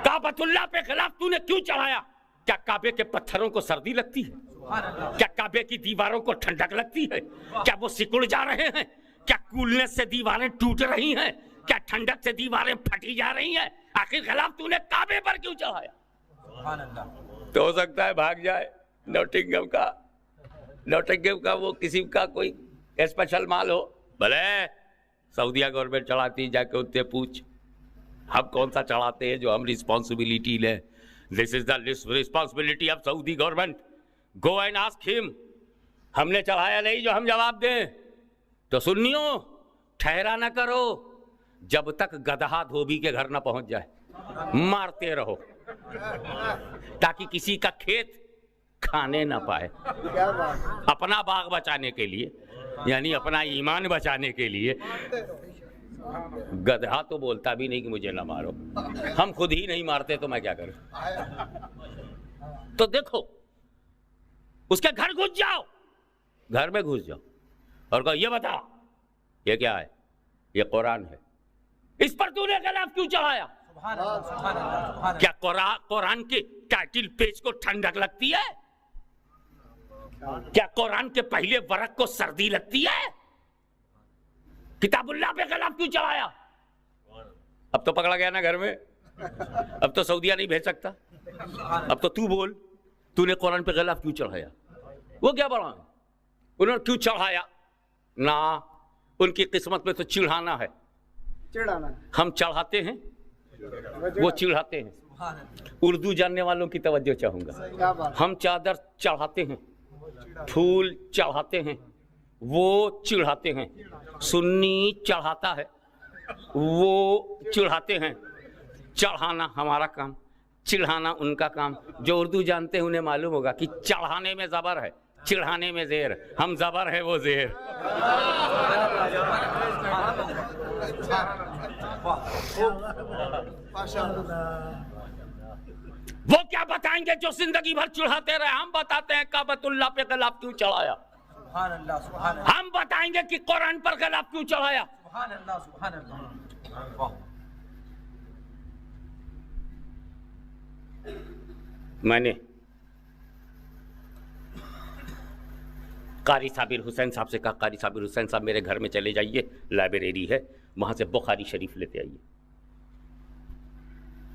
کعبۃ اللہ پہ غلاف تو نے کیوں چڑھایا؟ کیا کعبے کے پتھروں کو سردی لگتی ہے؟ کیا کعبے کی دیواروں کو ٹھنڈک لگتی ہے؟ کیا وہ سکڑ جا رہے ہیں؟ کیا کولنس سے دیواریں ٹوٹ رہی ہیں؟ کیا ٹھنڈک سے دیواریں پھٹی جا رہی ہیں؟ آخر غلاف تو نے کعبے پر کیوں چڑھایا؟ تو ہو سکتا ہے بھاگ جائے نوٹنگم کا وہ کسی کا کوئی اسپیشل مال ہو. بھلے سعودیہ گورنمنٹ چڑھاتی, جا کے ان سے پوچھ, ہم کون سا چڑھاتے ہیں جو ہم رسپانسبلٹی لیں. This is the responsibility of Saudi government. Go and ask him. ہم نے چڑھایا نہیں جو ہم جواب دیں. تو سنیو, ٹھہرا نہ کرو جب تک گدھا دھوبی کے گھر نہ پہنچ جائے, مارتے رہو تاکہ کسی کا کھیت کھانے نہ پائے. اپنا باغ بچانے کے لیے, یعنی اپنا ایمان بچانے کے لیے. گدھا تو بولتا بھی نہیں کہ مجھے نہ مارو, ہم خود ہی نہیں مارتے تو میں کیا کروں. تو دیکھو اس کے گھر گھس جاؤ، گھر میں گھس جاؤ اور کہو یہ بتا یہ کیا ہے؟ یہ قرآن ہے، اس پر تو نے غلاف کیوں چڑھایا؟ سبحان اللہ سبحان اللہ سبحان اللہ. کیا قرآن کے ٹائٹل پیج کو ٹھنڈک لگتی ہے؟ کیا قرآن کے پہلے ورق کو سردی لگتی ہے؟ کتاب اللہ پہ غلاف کیوں چڑھایا؟ اب تو پکڑا گیا نا گھر میں، اب تو سعودیہ نہیں بھیج سکتا. اب تو بول تو نے قرآن پہ غلاف کیوں چڑھایا؟ وہ کیا بڑا ہے؟ انہوں نے کیوں چڑھایا؟ نہ ان کی قسمت میں تو چڑھانا ہے، چڑھانا ہم چڑھاتے ہیں وہ چڑھاتے ہیں. اردو جاننے والوں کی توجہ چاہوں گا. کیا بات. ہم چادر چڑھاتے ہیں، پھول چڑھاتے ہیں، وہ چڑھاتے ہیں. سنی چڑھاتا ہے، وہ چڑھاتے ہیں. چڑھانا ہمارا کام، چڑھانا ان کا کام. جو اردو جانتے ہیں انہیں معلوم ہوگا کہ چڑھانے میں زبر ہے، چڑھانے میں زیر. ہم زبر ہے وہ زیر. وہ کیا بتائیں گے جو زندگی بھر چڑھاتے رہے؟ ہم بتاتے ہیں کعبۃ اللہ پہ غلاف کیوں چڑھایا. سبحان اللہ سبحان اللہ ہم بتائیں گے کہ قرآن پر غلاف کیوں چڑھایا. سبحان اللہ سبحان اللہ. میں نے قاری صابر حسین صاحب سے کہا قاری صابر حسین صاحب میرے گھر میں چلے جائیے، لائبریری ہے وہاں سے بخاری شریف لیتے آئیے.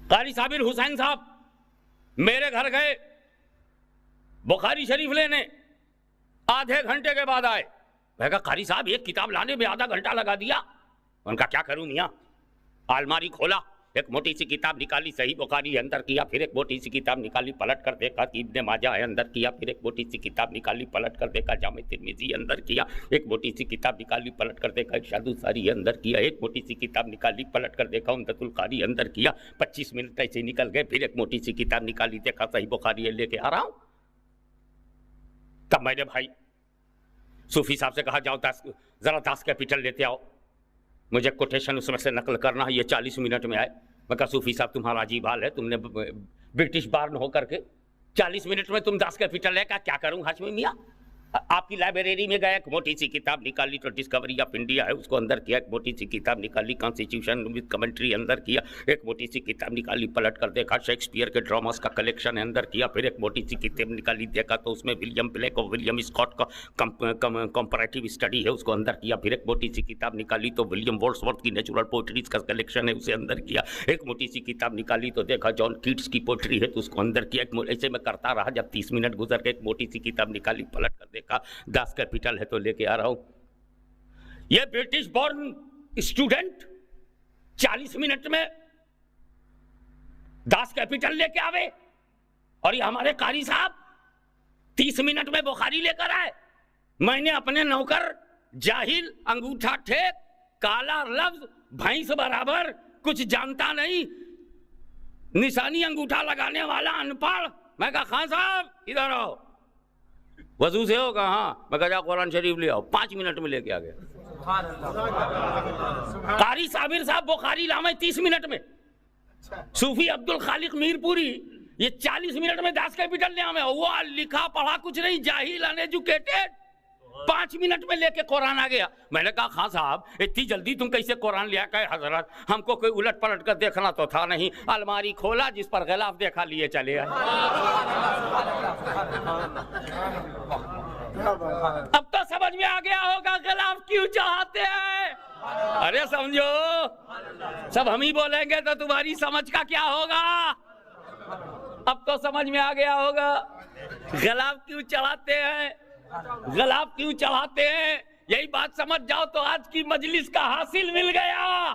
قاری صابر حسین صاحب میرے گھر گئے بخاری شریف لینے، آدھے گھنٹے کے بعد آئے. میں کہا قاری صاحب ایک کتاب لانے میں آدھا گھنٹہ لگا دیا. ان کا کیا کروں میاں؟ الماری کھولا، ایک موٹی سی کتاب نکالی صحیح بخاری اندر کیا، پھر ایک موٹی سی کتاب نکالی پلٹ کر دیکھا کہ ابن ماجہ ہے اندر کیا، پھر ایک موٹی سی کتاب نکالی پلٹ کر دیکھا جامع ترمذی اندر کیا، ایک موٹی سی کتاب نکالی پلٹ کر دیکھا ارشاد الساری اندر کیا، ایک موٹی سی کتاب نکالی پلٹ کر دیکھا عمدۃ القاری اندر کیا. 25 منٹ ایسے نکل گئے، پھر ایک موٹی سی کتاب نکالی دیکھا صحیح بخاری لے کے آ رہا ہوں. تب میں نے بھائی صوفی صاحب سے کہا جاؤ ذرا 10 کیپیٹل لیتے آؤ، مجھے کوٹیشن اس میں سے نقل کرنا ہے. یہ 40 منٹ میں آئے. میں کہا صوفی صاحب تمہارا عجیب حال ہے، تم نے برٹش بارن ہو کر کے 40 منٹ میں تم 10 کیپیٹل لے. کیا کروں ہاشمی میاں؟ آپ کی لائبریری میں گیا، ایک موٹی سی کتاب نکالی تو ڈسکوری آف انڈیا ہے اس کو اندر کیا، ایک موٹی سی کتاب نکالی کانسٹیٹیوشن وتھ کمنٹری اندر کیا، ایک موٹی سی کتاب نکالی پلٹ کر دیکھا شیکسپیئر کے ڈراماز کا کلیکشن اندر کیا، پھر ایک موٹی سی کتاب نکالی دیکھا تو اس میں ولیم بلیک اور ولیم اسکاٹ کا کمپریٹیو اسٹڈی ہے اس کو اندر کیا، پھر ایک موٹی سی کتاب نکالی تو ولیم وارڈسورتھ کی نیچرل پوئٹریز کا کلیکشن ہے اسے اندر کیا، ایک موٹی سی کتاب نکالی تو دیکھا جان کیٹس کی پوئٹری ہے تو اس کو اندر کیا. ایسے میں کرتا رہا، جب 30 منٹ گزر کے ایک موٹی سی کتاب نکالی پلٹ کر دیکھا 10 کیپیٹل ہے تو لے کے آ رہا ہوں. یہ برٹش بورن اسٹوڈنٹ 40 منٹ میں 10 کیپیٹل لے کے آوے، اور یہ ہمارے قاری صاحب 30 منٹ میں بخاری لے کر آئے. میں نے اپنے نوکر جاہل، انگوٹھا ٹھیک، کالا لفظ، بھینس برابر، کچھ جانتا نہیں، نشانی انگوٹھا لگانے والا ان پڑھ. میں کہا خان صاحب ادھر آؤ، وضو سے ہو؟ کہا ہاں. میں کہا جا قرآن شریف لے آؤ. 5 منٹ میں لے کے آ گیا. قاری صابر صاحب بخاری لامے 30 منٹ میں. صوفی عبد الخالق میر پوری یہ 40 منٹ میں 10 کیپیٹل لے آئے. وہ لکھا پڑھا کچھ نہیں، جاہل ان ایجوکیٹڈ، 5 منٹ میں لے کے قرآن آ گیا. میں نے کہا خان صاحب اتنی جلدی تم کیسے قرآن لیا؟ کہ حضرت ہم کو کوئی الٹ پلٹ کر دیکھنا تو تھا نہیں، الماری کھولا جس پر غلاف دیکھا لیے چلے آئے. اب تو سمجھ میں آ گیا ہوگا غلاف کیوں چاہتے ہیں. ارے سمجھو، سب ہم ہی بولیں گے تو تمہاری سمجھ کا کیا ہوگا؟ اب تو سمجھ میں آ گیا ہوگا غلاف کیوں چڑھاتے ہیں. غلاف کیوں چڑھاتے ہیں یہی بات سمجھ جاؤ تو آج کی مجلس کا حاصل مل گیا.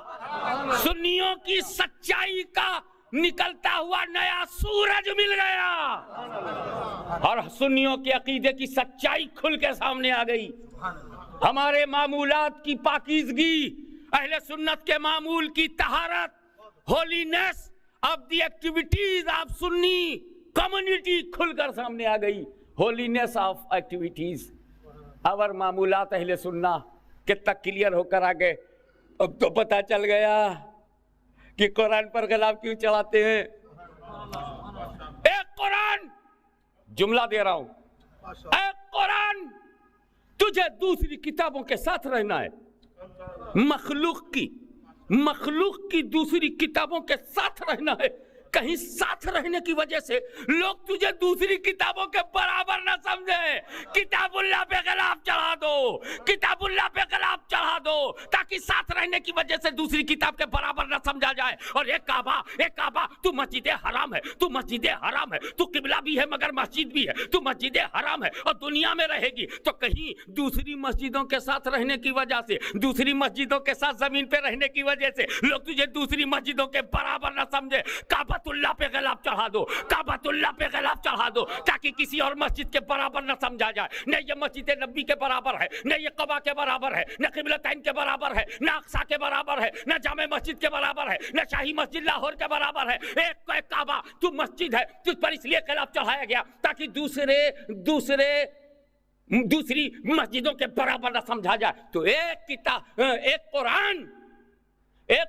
سنیوں کی سچائی کا نکلتا ہوا نیا سورج مل گیا، اور سنیوں کے عقیدے کی سچائی کھل کے سامنے آ گئی. ہمارے معمولات کی پاکیزگی، اہل سنت کے معمول کی طہارت، holiness of the activities of Sunni community کھل کر سامنے آ گئی. ہولینس آف ایکٹیویٹیز، اور معمولات اہل سنہ کتنا کلیئر ہو کر آگے. اب تو پتہ چل گیا کہ قرآن پر غلاف کیوں چڑھاتے ہیں. ایک قرآن جملہ دے رہا ہوں، اے قرآن تجھے دوسری کتابوں کے ساتھ رہنا ہے، مخلوق کی دوسری کتابوں کے ساتھ رہنا ہے، کہیں ساتھ رہنے کی وجہ سے لوگ تجھے دوسری کتابوں کے برابر نہ سمجھے، کتاب اللہ پہ غلاف چڑھا دو، کتاب اللہ پہ غلاف چڑھا دو تاکہ ساتھ رہنے کی وجہ سے دوسری کتاب کے برابر نہ سمجھا جائے۔ اور ایک کعبہ تو مسجد حرام ہے، تو مسجد حرام ہے، تو قبلہ بھی ہے مگر مسجد بھی ہے، تو مسجد حرام ہے اور دنیا میں رہے گی، تو کہیں دوسری مسجدوں کے ساتھ رہنے کی وجہ سے، دوسری مسجدوں کے ساتھ زمین پہ رہنے کی وجہ سے لوگ تجھے دوسری مسجدوں کے برابر نہ سمجھے۔ کعبۃ اللہ پہ غلاف چڑھا دو، کعبۃ اللہ پہ غلاف چڑھا دو تاکہ کسی اور مسجد کے برابر نہ سمجھا جائے، نہ یہ مسجد نبی کے برابر ہے، نہ یہ قبا کے برابر ہے، نہ قبلتین کے برابر ہے، نہ اقصی کے برابر ہے، نہ جامع مسجد کے برابر ہے، نہ شاہی مسجد لاہور کے برابر ہے۔ ایک کعبہ تو مسجد ہے، تجھ پر اس لیے غلاف چڑھایا گیا تاکہ دوسری مسجدوں کے برابر نہ سمجھا جائے۔ تو ایک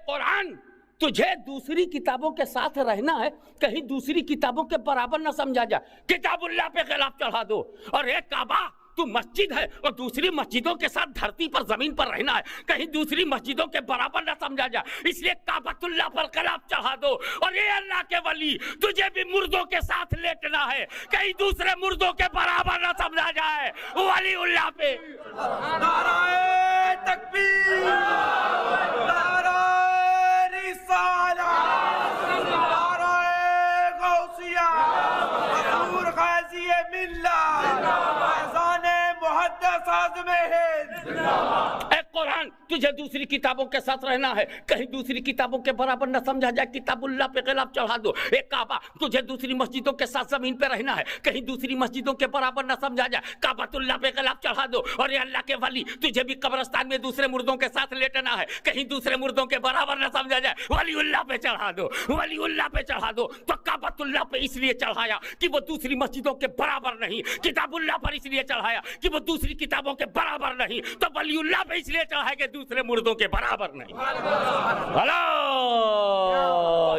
قرآن تجھے دوسری کتابوں کے ساتھ رہنا ہے، کہیں دوسری کتابوں کے برابر نہ سمجھا جائے، کتاب اللہ پہ غلاف چڑھا دو۔ اور ایک کعبہ تو مسجد ہے اور دوسری مسجدوں کے ساتھ دھرتی پر زمین پر رہنا ہے، کہیں دوسری مسجدوں کے برابر نہ سمجھا جائے، اس لیے کعبۃ اللہ پر غلاف چڑھا دو۔ اور اے اللہ کے ولی تجھے بھی مردوں کے ساتھ لیٹنا ہے، کہیں دوسرے مردوں کے برابر نہ سمجھا جائے، ولی اللہ پہ۔ نعرہ تکبیر، نعرہ رسالت، نعرہ غوثیہ، حضور غازی ملت، فیضان محدث اعظم ہند۔ اے قرآن تجھے دوسری کتابوں کے ساتھ رہنا ہے، کہیں دوسری کتابوں کے برابر نہ سمجھا جائے، کتاب اللہ پہ غلاف چڑھا دو۔ اے کعبہ تجھے دوسری مسجدوں کے ساتھ زمین پہ رہنا ہے، کہیں دوسری مسجدوں کے برابر نہ سمجھا جائے، کعبۃ اللہ پہ غلاف چڑھا دو۔ اور اے اللہ کے ولی تجھے بھی قبرستان میں دوسرے مردوں کے ساتھ لیٹنا ہے، کہیں دوسرے مردوں کے برابر نہ سمجھا جائے، ولی اللہ پہ چڑھا دو، ولی اللہ پہ چڑھا دو۔ تو کعبۃ اللہ پہ اس لیے چڑھایا کہ وہ دوسری مسجدوں کے برابر نہیں، کتاب اللہ پر اس لیے چڑھایا کہ وہ دوسری کتابوں کے برابر نہیں، تو ولی اللہ پہ اس لیے چڑھایا کہ دوسرے مردوں کے برابر نہیں۔ الا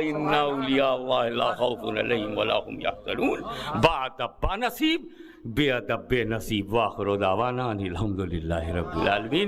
ان اولیاء اللہ لا خوف علیہم ولا هم یحزنون۔ بادب نصیب بے ادب بے نصیب، واخر دعوانا ان الحمد للہ رب العالمین۔